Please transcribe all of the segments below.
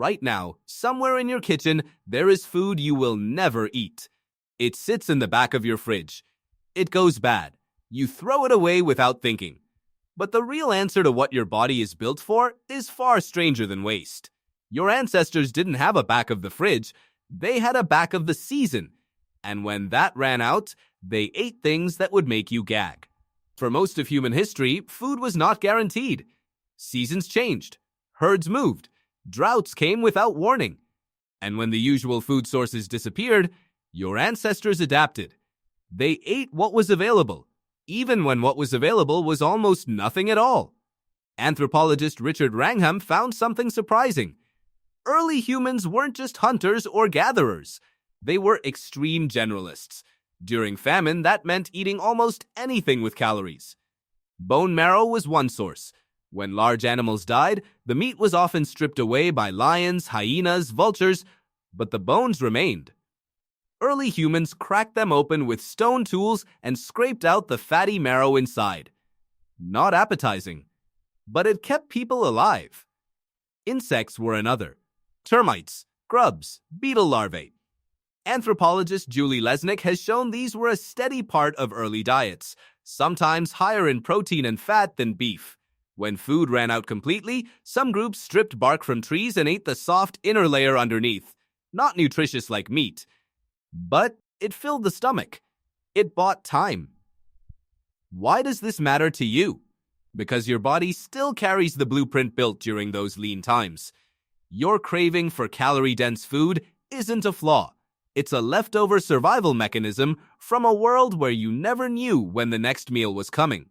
Right now, somewhere in your kitchen, there is food you will never eat. It sits in the back of your fridge. It goes bad. You throw it away without thinking. But the real answer to what your body is built for is far stranger than waste. Your ancestors didn't have a back of the fridge. They had a back of the season. And when that ran out, they ate things that would make you gag. For most of human history, food was not guaranteed. Seasons changed. Herds moved. Droughts came without warning. And when the usual food sources disappeared, your ancestors adapted. They ate what was available, even when what was available was almost nothing at all. Anthropologist Richard Wrangham found something surprising. Early humans weren't just hunters or gatherers. They were extreme generalists. During famine, that meant eating almost anything with calories. Bone marrow was one source. When large animals died, the meat was often stripped away by lions, hyenas, vultures, but the bones remained. Early humans cracked them open with stone tools and scraped out the fatty marrow inside. Not appetizing, but it kept people alive. Insects were another. Termites, grubs, beetle larvae. Anthropologist Julie Lesnick has shown these were a steady part of early diets, sometimes higher in protein and fat than beef. When food ran out completely, some groups stripped bark from trees and ate the soft inner layer underneath. Not nutritious like meat, but it filled the stomach. It bought time. Why does this matter to you? Because your body still carries the blueprint built during those lean times. Your craving for calorie-dense food isn't a flaw. It's a leftover survival mechanism from a world where you never knew when the next meal was coming.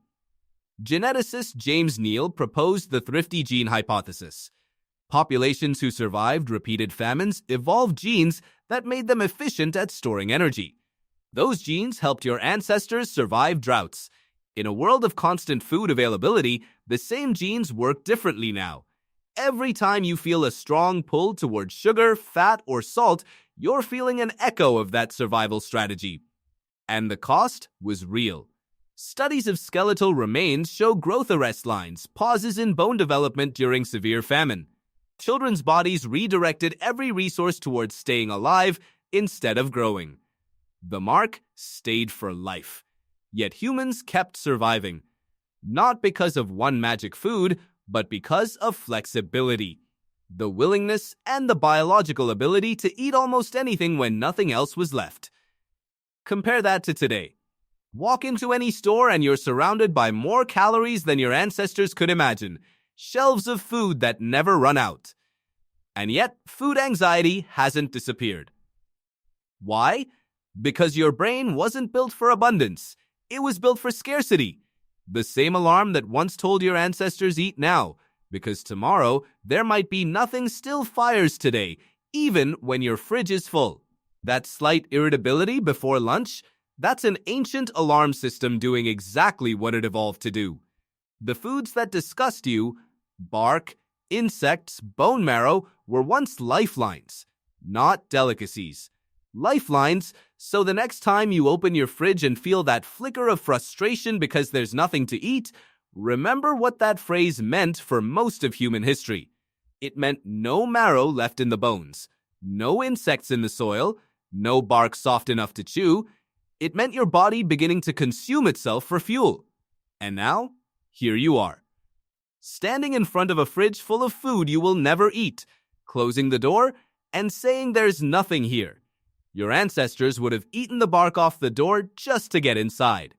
Geneticist James Neel proposed the thrifty gene hypothesis. Populations who survived repeated famines evolved genes that made them efficient at storing energy. Those genes helped your ancestors survive droughts. In a world of constant food availability, the same genes work differently now. Every time you feel a strong pull towards sugar, fat, or salt, you're feeling an echo of that survival strategy. And the cost was real. Studies of skeletal remains show growth arrest lines, pauses in bone development during severe famine. Children's bodies redirected every resource towards staying alive instead of growing. The mark stayed for life. Yet humans kept surviving. Not because of one magic food, but because of flexibility. The willingness and the biological ability to eat almost anything when nothing else was left. Compare that to today. Walk into any store and you're surrounded by more calories than your ancestors could imagine. Shelves of food that never run out. And yet, food anxiety hasn't disappeared. Why? Because your brain wasn't built for abundance. It was built for scarcity. The same alarm that once told your ancestors eat now, because tomorrow there might be nothing still fires today, even when your fridge is full. That slight irritability before lunch, that's an ancient alarm system doing exactly what it evolved to do. The foods that disgust you, bark, insects, bone marrow, were once lifelines, not delicacies. Lifelines, so the next time you open your fridge and feel that flicker of frustration because there's nothing to eat, remember what that phrase meant for most of human history. It meant no marrow left in the bones, no insects in the soil, no bark soft enough to chew. It meant your body beginning to consume itself for fuel. And now, here you are. Standing in front of a fridge full of food you will never eat, closing the door, and saying there's nothing here. Your ancestors would have eaten the bark off the door just to get inside.